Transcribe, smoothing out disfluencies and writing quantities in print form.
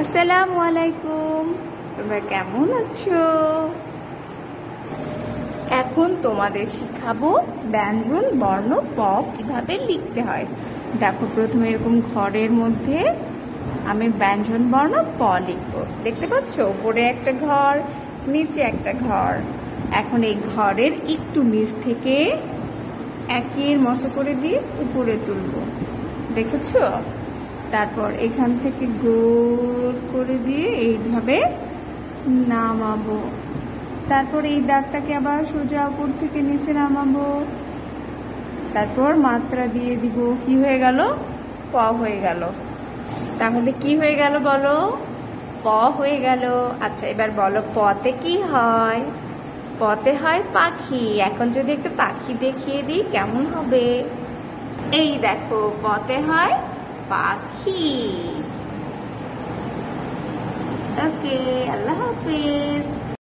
আসসালামু আলাইকুম, তোমরা কেমন আছো? এখন তোমাদের শিখাবো ব্যঞ্জন বর্ণ প কিভাবে লিখতে হয়। দেখো, প্রথমে এরকম ঘরের মধ্যে আমি ব্যঞ্জন বর্ণ প লিখবো। দেখতে পাচ্ছ, উপরে একটা ঘর, নিচে একটা ঘর। এখন এই ঘরের একটু নিচ থেকে একের মতো করে দিয়ে উপরে তুলবো, দেখেছো? তারপর এখান থেকে গোল করে দিয়ে এইভাবে নামাবো। তারপর এই দাগটাকে আবার সোজা উপর থেকে নিচে নামাবো। তারপর মাত্রা দিয়ে দিব। কি হয়ে গেল? প হয়ে গেল। তাহলে কি হয়ে গেল বলো? প হয়ে গেল। আচ্ছা, এবার বলো পতে কি হয়? পতে হয় পাখি। এখন যদি একটু পাখি দেখিয়ে দিই কেমন হবে? এই দেখো, পতে হয় পাখি। ওকে।